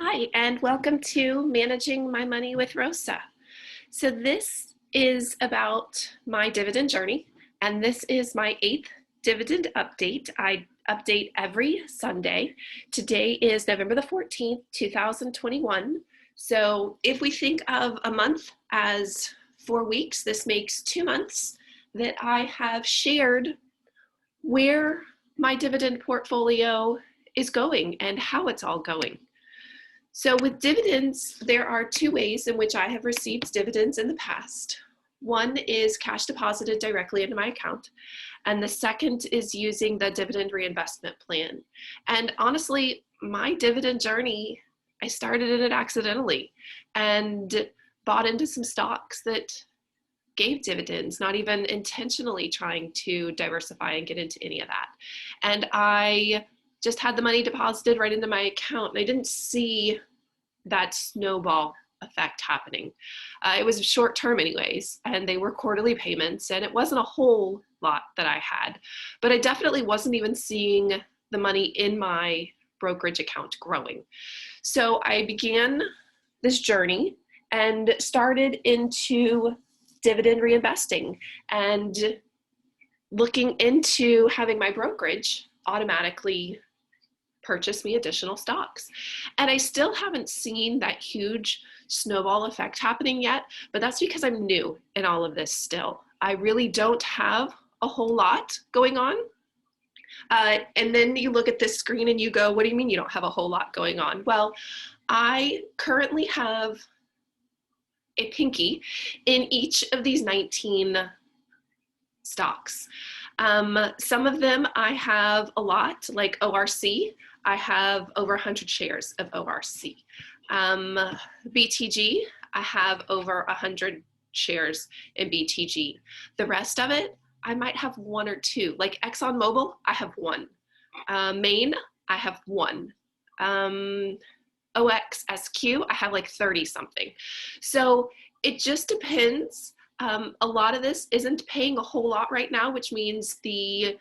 Hi, and welcome to Managing My Money with Rosa. So this is about my dividend journey, and this is my 8th dividend update. I update every Sunday. Today is November the 14th, 2021. So if we think of a month as 4 weeks, this makes 2 months that I have shared where my dividend portfolio is going and how it's all going. So with dividends, there are 2 ways in which I have received dividends in the past. One is cash deposited directly into my account, and the second is using the dividend reinvestment plan. And honestly, my dividend journey, I started it accidentally and bought into some stocks that gave dividends, not even intentionally trying to diversify and get into any of that. And I just had the money deposited right into my account, and I didn't see that snowball effect happening. It was short term anyways, and they were quarterly payments, and it wasn't a whole lot that I had, but I definitely wasn't even seeing the money in my brokerage account growing. So I began this journey and started into dividend reinvesting and looking into having my brokerage automatically purchase me additional stocks. And I still haven't seen that huge snowball effect happening yet, but that's because I'm new in all of this still. I really don't have a whole lot going on. And then you look at this screen and you go, what do you mean you don't have a whole lot going on? Well, I currently have a pinky in each of these 19 stocks. Some of them I have a lot, like ORC. I have over 100 shares of ORC. BTG, I have over 100 shares in BTG. The rest of it, I might have 1 or 2. Like ExxonMobil, I have 1. Maine, I have 1. OXSQ, I have like 30 something. So it just depends. A lot of this isn't paying a whole lot right now, which means the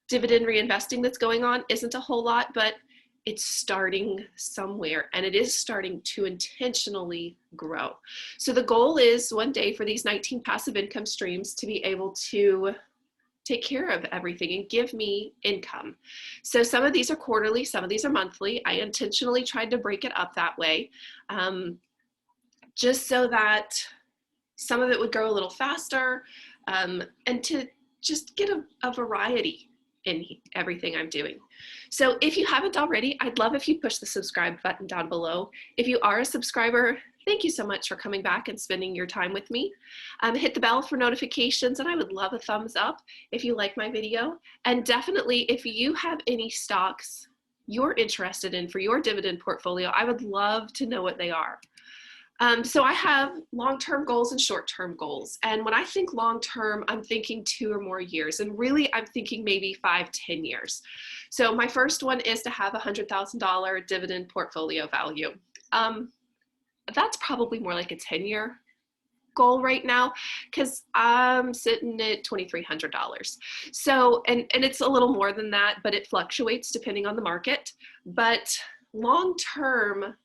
dividend reinvesting that's going on isn't a whole lot, but it's starting somewhere, and it is starting to intentionally grow. So the goal is one day for these 19 passive income streams to be able to take care of everything and give me income. So some of these are quarterly, some of these are monthly. I intentionally tried to break it up that way, just so that some of it would grow a little faster, and to just get a variety in everything I'm doing. So if you haven't already, I'd love if you push the subscribe button down below. If you are a subscriber, thank you so much for coming back and spending your time with me. Hit the bell for notifications, and I would love a thumbs up if you like my video. And definitely, if you have any stocks you're interested in for your dividend portfolio, I would love to know what they are. So I have long-term goals and short-term goals. And when I think long-term, I'm thinking 2 or more years. And really, I'm thinking maybe 5, 10 years. So my first one is to have a $100,000 dividend portfolio value. That's probably more like a 10-year goal right now, because I'm sitting at $2,300. So, and it's a little more than that, but it fluctuates depending on the market. But long-term,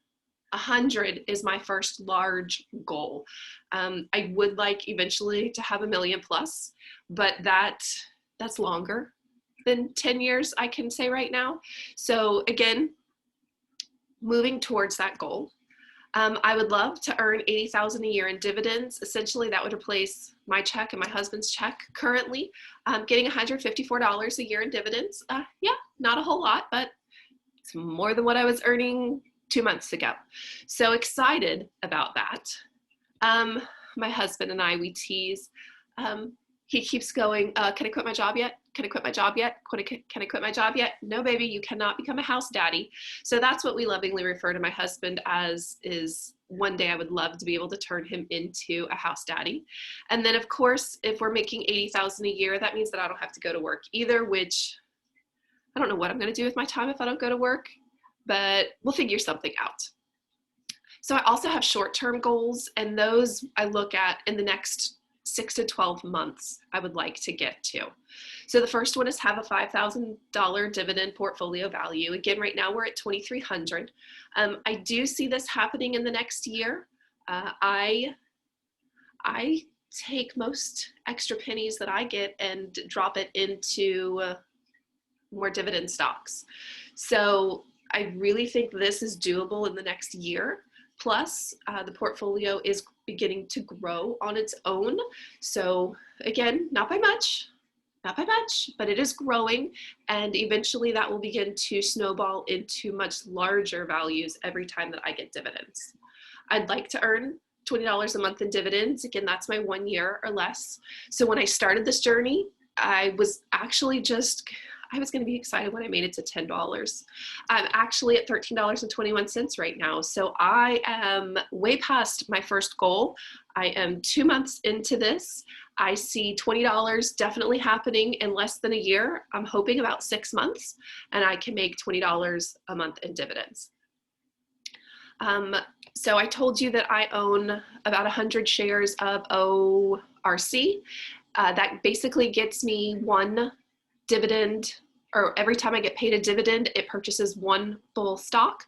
100 is my first large goal. I would like eventually to have $1 million plus, but that's longer than 10 years, I can say right now. So again, moving towards that goal. I would love to earn $80,000 a year in dividends. Essentially, that would replace my check and my husband's check currently. Getting $154 a year in dividends. Yeah, not a whole lot, but it's more than what I was earning 2 months ago. So excited about that. My husband and I, we tease. He keeps going, can I quit my job yet? Can I quit my job yet? Can I quit my job yet? No, baby, you cannot become a house daddy. So that's what we lovingly refer to my husband as, is one day I would love to be able to turn him into a house daddy. And then of course, if we're making $80,000 a year, that means that I don't have to go to work either, which I don't know what I'm gonna do with my time if I don't go to work, but we'll figure something out. So I also have short-term goals, and those I look at in the next 6 to 12 months I would like to get to. So the first one is have a $5,000 dividend portfolio value. Again, right now we're at 2,300. I do see this happening in the next year. I take most extra pennies that I get and drop it into more dividend stocks. So I really think this is doable in the next year. Plus, the portfolio is beginning to grow on its own. So again, not by much, but it is growing, and eventually that will begin to snowball into much larger values every time that I get dividends. I'd like to earn $20 a month in dividends. Again, that's my 1 year or less. So when I started this journey, I was actually I was going to be excited when I made it to $10. I'm actually at $13.21 right now. So I am way past my first goal. I am 2 months into this. I see $20 definitely happening in less than a year. I'm hoping about 6 months, and I can make $20 a month in dividends. So I told you that I own about 100 shares of ORC. That basically gets me one dividend, or every time I get paid a dividend, it purchases one full stock.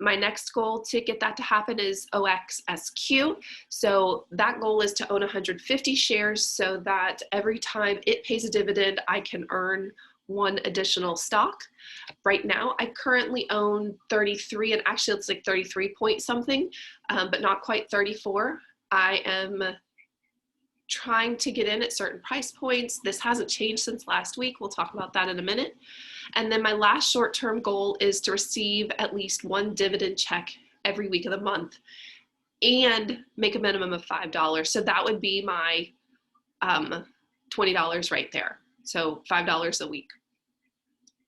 My next goal to get that to happen is OXSQ. So that goal is to own 150 shares so that every time it pays a dividend, I can earn one additional stock. Right now, I currently own 33, and actually it's like 33 point something, but not quite 34. I am trying to get in at certain price points. This hasn't changed since last week. We'll talk about that in a minute. And then my last short-term goal is to receive at least one dividend check every week of the month and make a minimum of $5. So that would be my $20 right there. So $5 a week.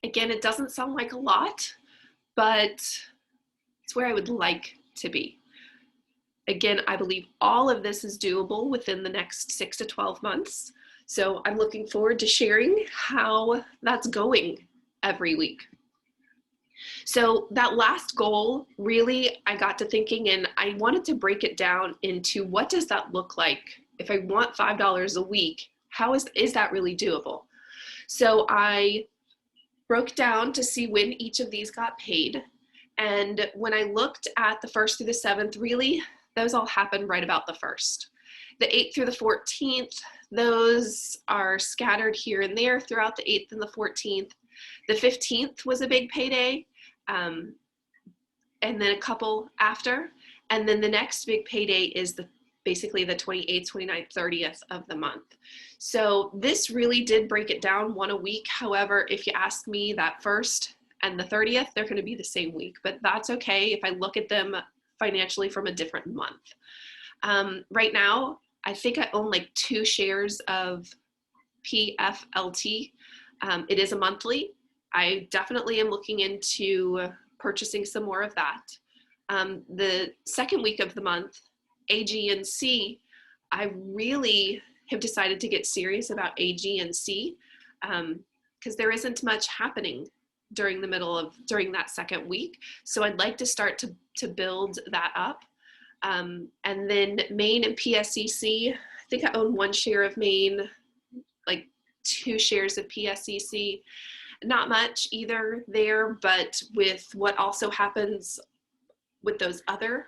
Again, it doesn't sound like a lot, but it's where I would like to be. Again, I believe all of this is doable within the next 6 to 12 months. So I'm looking forward to sharing how that's going every week. So that last goal, really, I got to thinking, and I wanted to break it down into what does that look like? If I want $5 a week, how is that really doable? So I broke down to see when each of these got paid. And when I looked at the 1st through the 7th, really, those all happened right about the 1st. The 8th through the 14th, those are scattered here and there throughout the 8th and the 14th. The 15th was a big payday, and then a couple after. And then the next big payday is basically the 28th, 29th, 30th of the month. So this really did break it down one a week. However, if you ask me, that 1st and the 30th, they're going to be the same week, but that's okay if I look at them financially from a different month. Right now, I think I own like 2 shares of PFLT. It is a monthly. I definitely am looking into purchasing some more of that. The second week of the month, AG&C, I really have decided to get serious about AG&C because there isn't much happening during that second week. So I'd like to start to build that up. And then Maine and PSEC, I think I own 1 share of Maine, like 2 shares of PSEC. Not much either there, but with what also happens with those other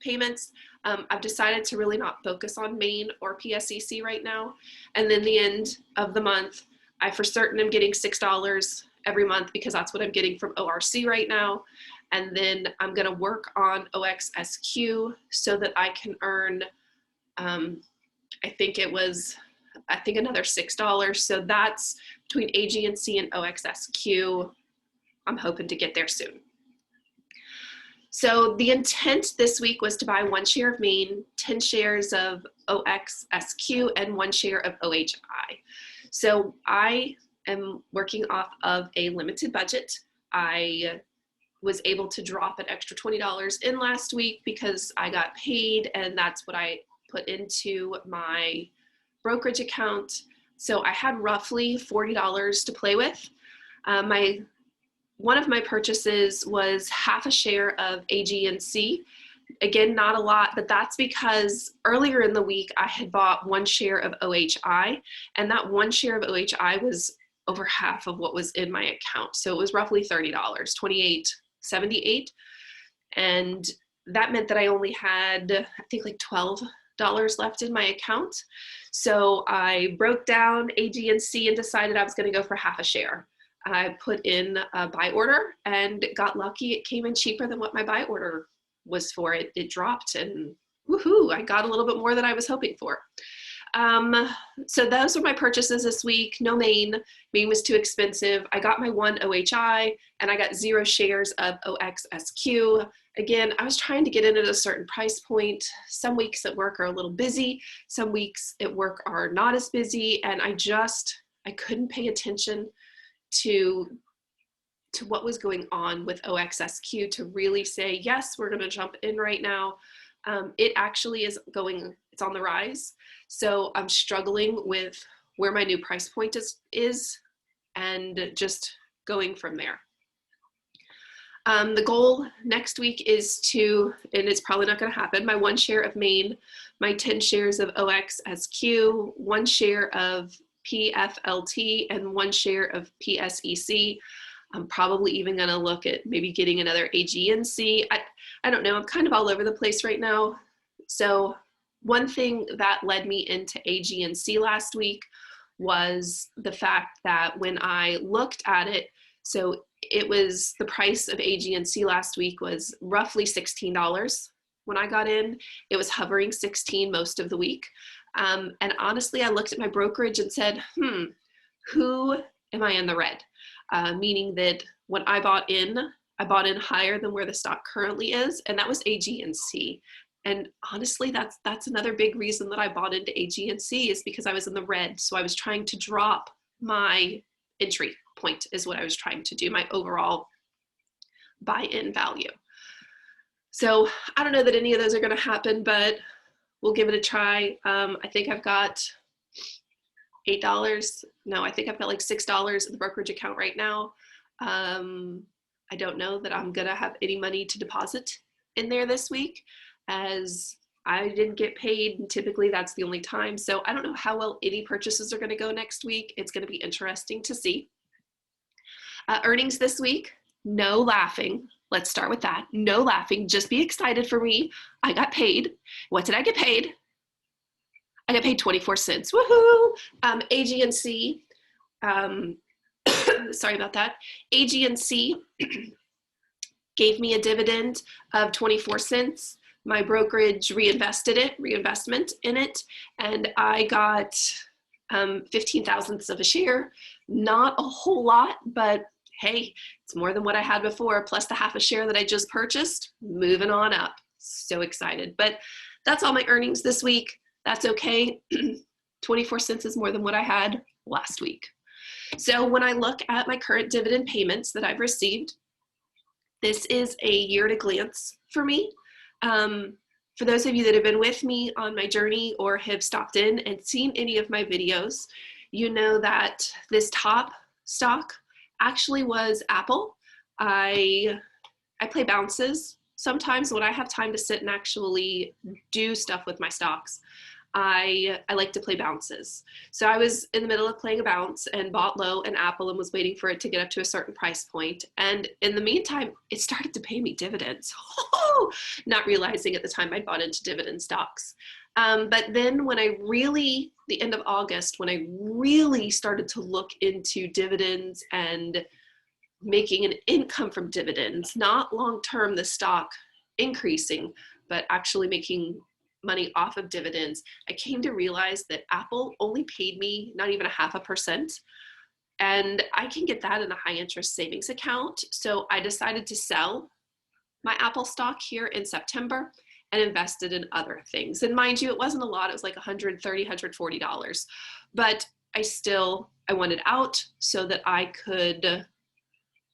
payments, I've decided to really not focus on Maine or PSEC right now. And then the end of the month, I for certain am getting $6 every month because that's what I'm getting from ORC right now. And then I'm going to work on OXSQ so that I can earn, I think another $6. So that's between AG&C and OXSQ. I'm hoping to get there soon. So the intent this week was to buy 1 share of Maine, 10 shares of OXSQ, and 1 share of OHI. So I am working off of a limited budget. I was able to drop an extra $20 in last week because I got paid, and that's what I put into my brokerage account. So I had roughly $40 to play with. One of my purchases was half a share of AG&C. Again, not a lot, but that's because earlier in the week I had bought 1 share of OHI, and that 1 share of OHI was over half of what was in my account. So it was roughly $30, $28.78. And that meant that I only had, I think, like $12 left in my account. So I broke down AG&C and decided I was going to go for half a share. I put in a buy order and got lucky. It came in cheaper than what my buy order was for. It dropped, and woohoo, I got a little bit more than I was hoping for. So those were my purchases this week. No Maine. Maine was too expensive. I got my 1 OHI and I got 0 shares of OXSQ. Again, I was trying to get in at a certain price point. Some weeks at work are a little busy. Some weeks at work are not as busy. And I couldn't pay attention to what was going on with OXSQ to really say, yes, we're going to jump in right now. It actually is it's on the rise. So I'm struggling with where my new price point is and just going from there. The goal next week is to, and it's probably not going to happen, my 1 share of Maine, my 10 shares of OXSQ, 1 share of PFLT, and 1 share of PSEC. I'm probably even going to look at maybe getting another AG&C. I don't know. I'm kind of all over the place right now. So one thing that led me into AG&C last week was the fact that when I looked at it, so it was the price of AG&C last week was roughly $16 when I got in. It was hovering 16 most of the week. And honestly, I looked at my brokerage and said, who am I in the red? Meaning that when I bought in higher than where the stock currently is, and that was AG&C. And honestly, that's another big reason that I bought into AG&C is because I was in the red. So I was trying to drop my entry point is what I was trying to do, my overall buy-in value. So I don't know that any of those are going to happen, but we'll give it a try. I think I've got $8. No, I think I've got like $6 in the brokerage account right now. I don't know that I'm gonna have any money to deposit in there this week as I didn't get paid, and typically that's the only time. So I don't know how well any purchases are gonna go next week. It's gonna be interesting to see. Earnings this week, no laughing. Let's start with that. No laughing, just be excited for me. I got paid. What did I get paid? I got paid 24 cents. Woohoo! AG&C, sorry about that. AG&C gave me a dividend of 24 cents. My brokerage reinvestment in it, and I got 15 thousandths of a share. Not a whole lot, but hey, it's more than what I had before, plus the half a share that I just purchased. Moving on up. So excited. But that's all my earnings this week. That's okay. 24 cents is more than what I had last week. So when I look at my current dividend payments that I've received, this is a year at a glance for me. For those of you that have been with me on my journey or have stopped in and seen any of my videos, you know that this top stock actually was Apple. I play bounces sometimes when I have time to sit and actually do stuff with my stocks. I like to play bounces. So I was in the middle of playing a bounce and bought low in Apple and was waiting for it to get up to a certain price point. And in the meantime, it started to pay me dividends. Not realizing at the time I bought into dividend stocks. But then when the end of August, when I really started to look into dividends and making an income from dividends, not long-term the stock increasing, but actually making money off of dividends, I came to realize that Apple only paid me not even 0.5%. And I can get that in a high interest savings account. So I decided to sell my Apple stock here in September and invested in other things. And mind you, it wasn't a lot. It was like $130, $140. But I wanted out so that I could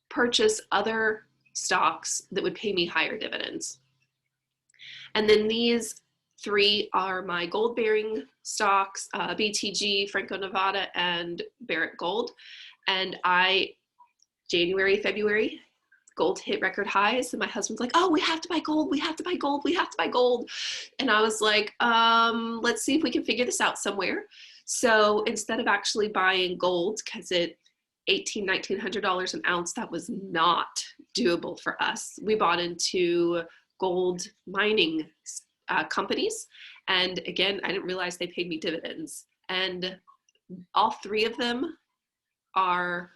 purchase other stocks that would pay me higher dividends. And then these 3 are my gold bearing stocks, BTG, Franco-Nevada, and Barrick Gold. And January, February, gold hit record highs, and my husband's like, oh, we have to buy gold, we have to buy gold, we have to buy gold. And I was like, let's see if we can figure this out somewhere. So instead of actually buying gold, because it $1,900 an ounce, that was not doable for us. We bought into gold mining companies. And again, I didn't realize they paid me dividends. And all three of them are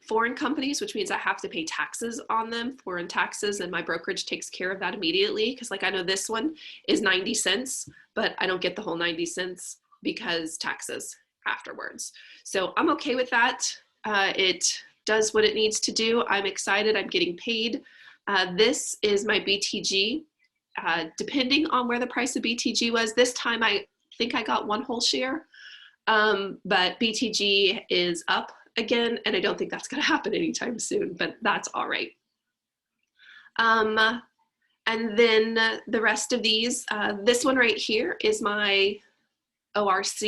foreign companies, which means I have to pay taxes on them, foreign taxes, and my brokerage takes care of that immediately. Because like I know this one is 90 cents, but I don't get the whole 90 cents because taxes afterwards. So I'm okay with that. It does what it needs to do. I'm excited. I'm getting paid. This is my BTG. Depending on where the price of BTG was, this time I think I got one whole share, but BTG is up again, and I don't think that's going to happen anytime soon, but that's all right. And then the rest of these, this one right here is my ORC,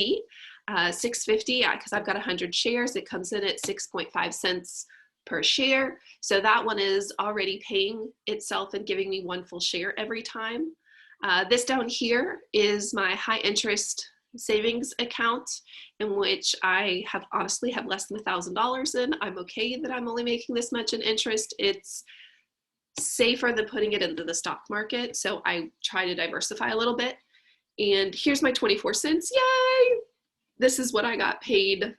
650, because I've got 100 shares. It comes in at 6.5 cents per share. So that one is already paying itself and giving me one full share every time. This down here is my high interest savings account, in which I have honestly have less than $1,000 in. I'm okay that I'm only making this much in interest. It's safer than putting it into the stock market. So I try to diversify a little bit. And here's my 24 cents. Yay! This is what I got paid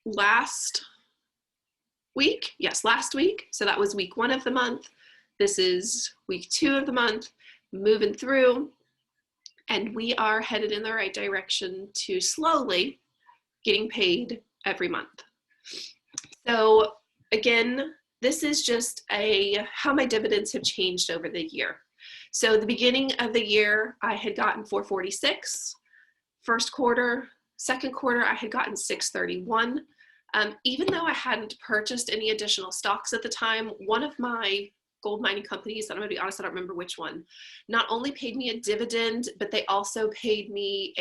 last week. Yes, last week. So that was week 1 of the month. This is week 2 of the month, moving through, and we are headed in the right direction to slowly getting paid every month. So again, this is just how my dividends have changed over the year. So the beginning of the year, I had gotten 446. First quarter, second quarter, I had gotten 631. Even though I hadn't purchased any additional stocks at the time, one of my gold mining companies, I'm going to be honest, I don't remember which one, not only paid me a dividend, but they also paid me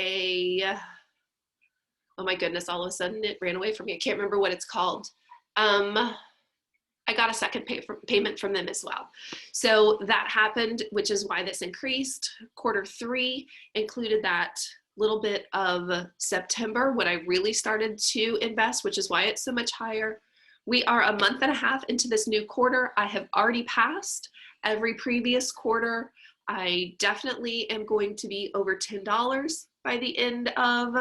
oh my goodness, all of a sudden it ran away from me. I can't remember what it's called. I got a second payment from them as well. So that happened, which is why this increased. Quarter 3 included that little bit of September when I really started to invest, which is why it's so much higher. We are a month and a half into this new quarter. I have already passed every previous quarter. I definitely am going to be over $10 by the end of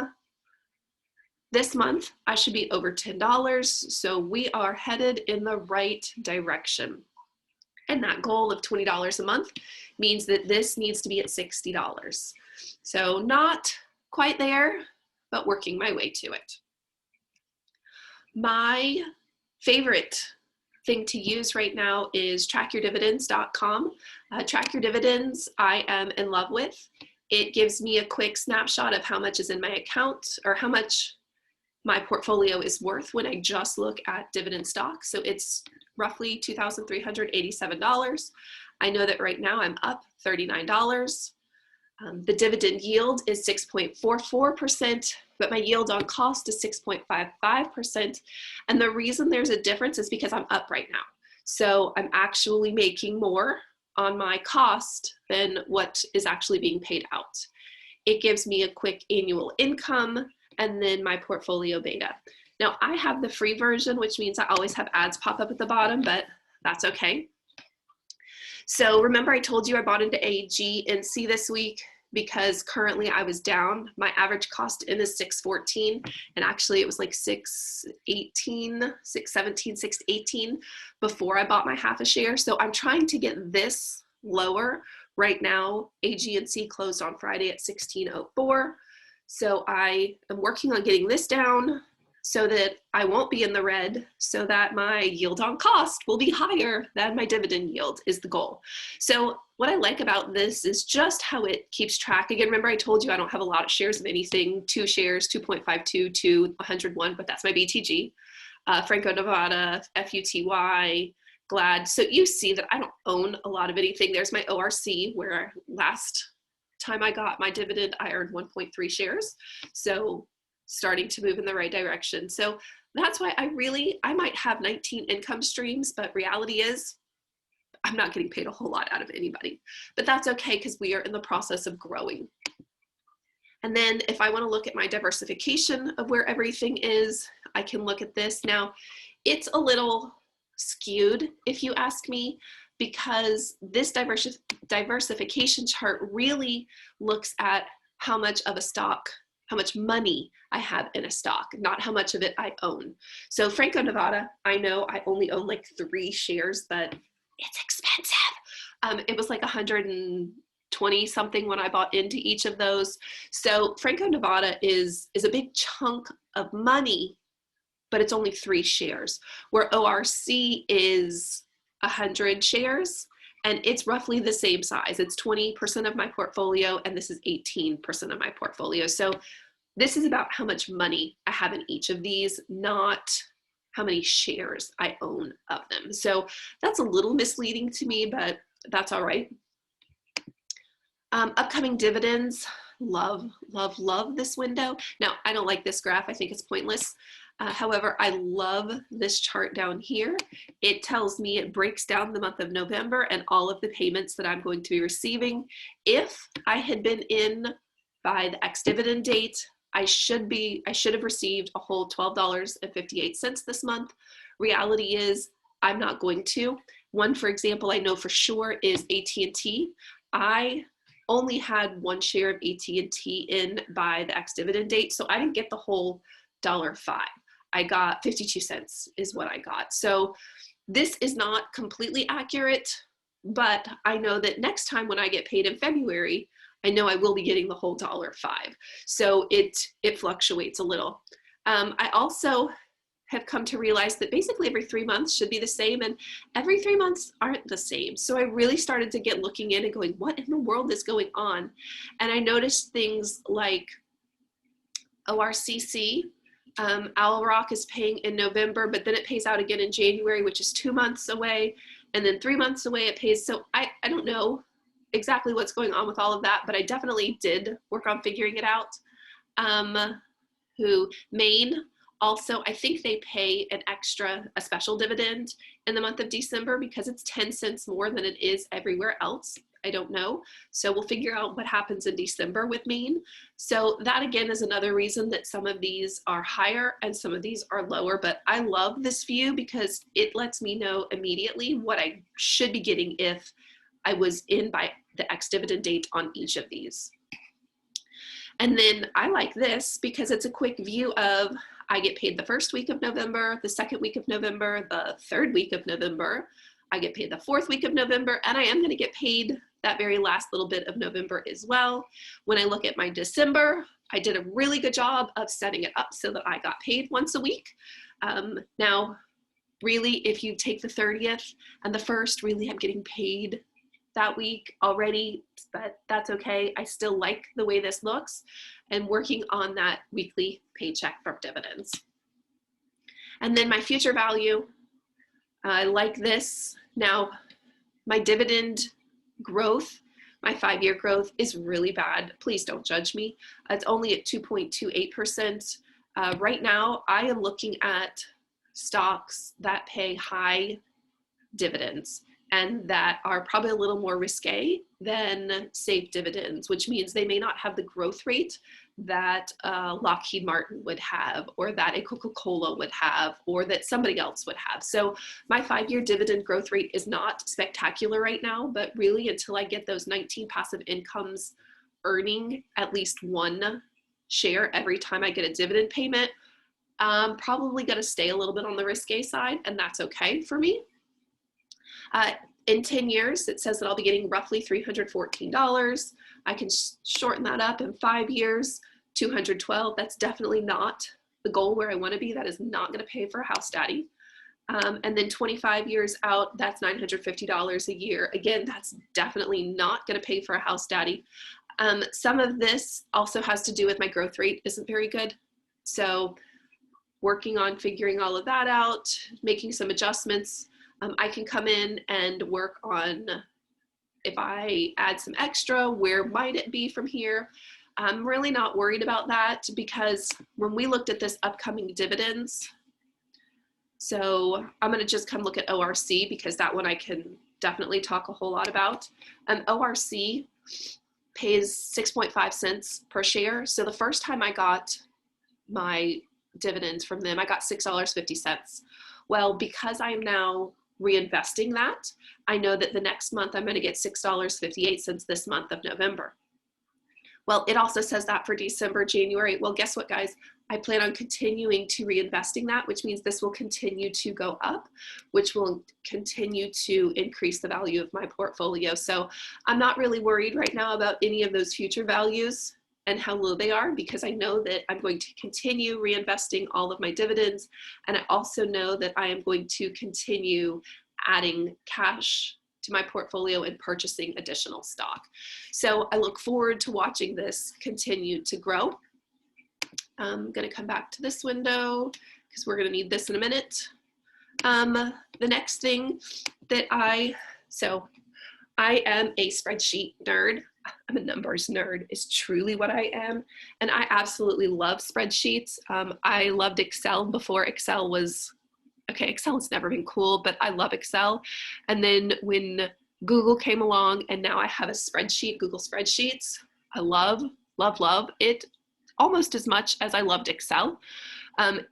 this month. I should be over $10. So we are headed in the right direction. And that goal of $20 a month means that this needs to be at $60. So not quite there, but working my way to it. My favorite thing to use right now is trackyourdividends.com. Track Your Dividends, I am in love with. It gives me a quick snapshot of how much is in my account, or how much my portfolio is worth when I just look at dividend stocks. So it's roughly $2,387. I know that right now I'm up $39. The dividend yield is 6.44%, but my yield on cost is 6.55%. And the reason there's a difference is because I'm up right now. So I'm actually making more on my cost than what is actually being paid out. It gives me a quick annual income and then my portfolio beta. Now I have the free version, which means I always have ads pop up at the bottom, but that's okay. So remember I told you I bought into AG and C this week because currently I was down. My average cost in is 614, and actually it was like 618, 617, 618 before I bought my half a share. So I'm trying to get this lower. Right now, AG and C closed on Friday at 1604. So I am working on getting this down so that I won't be in the red, so that my yield on cost will be higher than my dividend yield is the goal. So what I like about this is just how it keeps track. Again, remember I told you I don't have a lot of shares of anything, 2 shares, 2.52 to 101, but that's my BTG, Franco-Nevada, FUTY, Glad. So you see that I don't own a lot of anything. There's my ORC, where last time I got my dividend, I earned 1.3 shares. So starting to move in the right direction. So that's why I might have 19 income streams, but reality is I'm not getting paid a whole lot out of anybody. But that's okay because we are in the process of growing. And then if I want to look at my diversification of where everything is, I can look at this. Now, it's a little skewed, if you ask me, because this diversification chart really looks at how much of a stock, how much money I have in a stock, not how much of it I own. So Franco-Nevada, I know I only own like 3 shares, but it's expensive. It was like 120 something when I bought into each of those. So Franco-Nevada is a big chunk of money, but it's only 3 shares, where ORC is 100 shares, and it's roughly the same size. It's 20% of my portfolio, and this is 18% of my portfolio. So this is about how much money I have in each of these, not how many shares I own of them. So that's a little misleading to me, but that's all right. Upcoming dividends, love, love, love this window. Now, I don't like this graph. I think it's pointless. However, I love this chart down here. It tells me, it breaks down the month of November and all of the payments that I'm going to be receiving. If I had been in by the ex-dividend date, I should have received a whole $12.58 this month. Reality is I'm not going to. One, for example, I know for sure is AT&T. I only had 1 share of AT&T in by the ex-dividend date, so I didn't get the whole $1.05. I got 52 cents is what I got. So this is not completely accurate, but I know that next time when I get paid in February, I know I will be getting the whole $1.05. So it fluctuates a little. I also have come to realize that basically every 3 months should be the same, and every 3 months aren't the same. So I really started to get looking in and going, what in the world is going on? And I noticed things like ORCC, Owl Rock is paying in November, but then it pays out again in January, which is 2 months away, and then 3 months away it pays. So I don't know exactly what's going on with all of that, but I definitely did work on figuring it out. Maine, also, I think they pay a special dividend in the month of December because it's 10 cents more than it is everywhere else. I don't know. So we'll figure out what happens in December with Maine. So that again is another reason that some of these are higher and some of these are lower, but I love this view because it lets me know immediately what I should be getting if I was in by the ex-dividend date on each of these. And then I like this because it's a quick view of, I get paid the first week of November, the second week of November, the third week of November, I get paid the fourth week of November, and I am going to get paid that very last little bit of November as well. When I look at my December, I did a really good job of setting it up so that I got paid once a week. Now, really, if you take the 30th and the 1st, really I'm getting paid that week already, but that's okay. I still like the way this looks and working on that weekly paycheck for dividends. And then my future value, I like this. Now, my dividend growth, my 5-year growth is really bad. Please don't judge me. It's only at 2.28%. Right now, I am looking at stocks that pay high dividends and that are probably a little more risque than safe dividends, which means they may not have the growth rate that Lockheed Martin would have, or that a Coca-Cola would have, or that somebody else would have. So my 5-year dividend growth rate is not spectacular right now, but really until I get those 19 passive incomes earning at least 1 share every time I get a dividend payment, I'm probably going to stay a little bit on the risque side, and that's okay for me. In 10 years, it says that I'll be getting roughly $314. I can shorten that up in 5 years, $212. That's definitely not the goal where I want to be. That is not going to pay for a house daddy. And then 25 years out, that's $950 a year. Again, that's definitely not going to pay for a house daddy. Some of this also has to do with my growth rate isn't very good. So working on figuring all of that out, making some adjustments. I can come in and work on, if I add some extra, where might it be from here? I'm really not worried about that because when we looked at this upcoming dividends, So I'm going to just come look at ORC because that one I can definitely talk a whole lot about. ORC pays 6.5 cents per share. So the first time I got my dividends from them, I got $6.50. Well, because I'm now reinvesting that, I know that the next month I'm going to get $6.58 this month of November. Well, it also says that for December, January. Well, guess what, guys? I plan on continuing to reinvesting that, which means this will continue to go up, which will continue to increase the value of my portfolio. So I'm not really worried right now about any of those future values and how low they are, because I know that I'm going to continue reinvesting all of my dividends. And I also know that I am going to continue adding cash to my portfolio and purchasing additional stock. So I look forward to watching this continue to grow. I'm going to come back to this window because we're going to need this in a minute. The next thing that I am a spreadsheet nerd. I'm a numbers nerd is truly what I am. And I absolutely love spreadsheets. I loved Excel before Excel was, okay, Excel has never been cool, but I love Excel. And then when Google came along and now I have a spreadsheet, Google Spreadsheets, I love, love, love it almost as much as I loved Excel.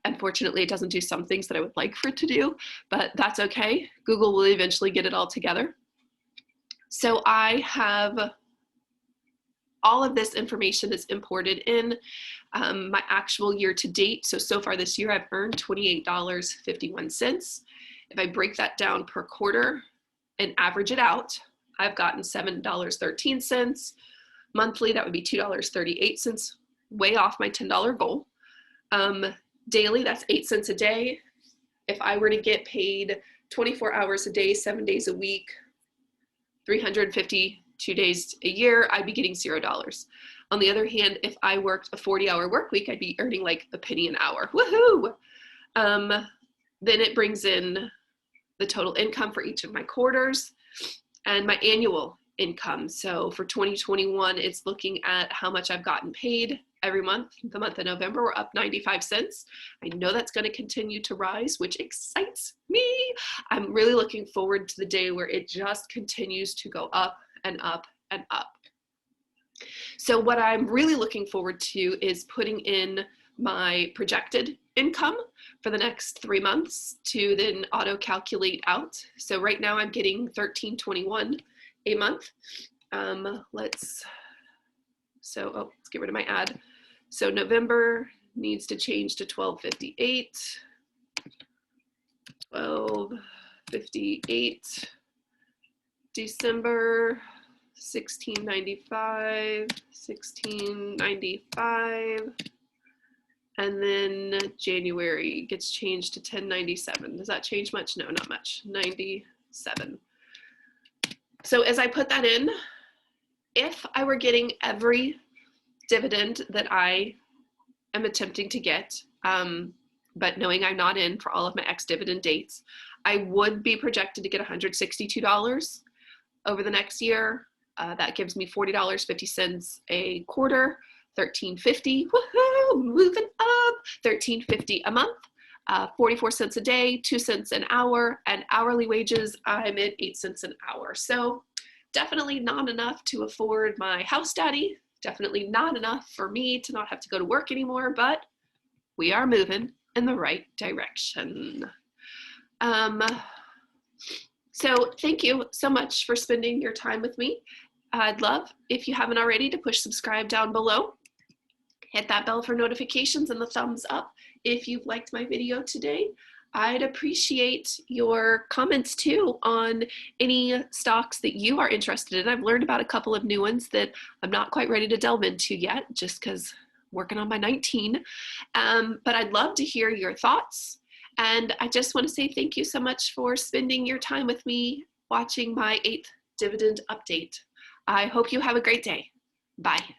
Unfortunately, it doesn't do some things that I would like for it to do, but that's okay. Google will eventually get it all together. So I have all of this information is imported in my actual year to date. So far this year, I've earned $28.51. If I break that down per quarter and average it out, I've gotten $7.13. Monthly, that would be $2.38, way off my $10 goal. Daily, that's 8 cents a day. If I were to get paid 24 hours a day, 7 days a week, 352 days a year, I'd be getting $0. On the other hand, if I worked a 40-hour work week, I'd be earning like a penny an hour. Woohoo! Then it brings in the total income for each of my quarters and my annual income. So for 2021, it's looking at how much I've gotten paid every month. The month of November, we're up 95 cents. I know that's going to continue to rise, which excites me. I'm really looking forward to the day where it just continues to go up and up and up. So what I'm really looking forward to is putting in my projected income for the next 3 months to then auto calculate out. So right now I'm getting $13.21 a month. Let's get rid of my ad. So November needs to change to $12.58. $12.58. December $16.95. $16.95. And then January gets changed to $10.97. Does that change much? No, not much. 97. So as I put that in, if I were getting every dividend that I am attempting to get, but knowing I'm not in for all of my ex-dividend dates, I would be projected to get $162 over the next year. That gives me $40.50 a quarter, $13.50, woohoo, moving up, $13.50 a month, 44 cents a day, 2 cents an hour, and hourly wages, I'm at 8 cents an hour. So definitely not enough to afford my house daddy, definitely not enough for me to not have to go to work anymore, but we are moving in the right direction. So thank you so much for spending your time with me. I'd love, if you haven't already, to push subscribe down below. Hit that bell for notifications and the thumbs up if you've liked my video today. I'd appreciate your comments too on any stocks that you are interested in. I've learned about a couple of new ones that I'm not quite ready to delve into yet, just because I'm working on my 19. But I'd love to hear your thoughts. And I just want to say thank you so much for spending your time with me watching my 8th dividend update. I hope you have a great day. Bye.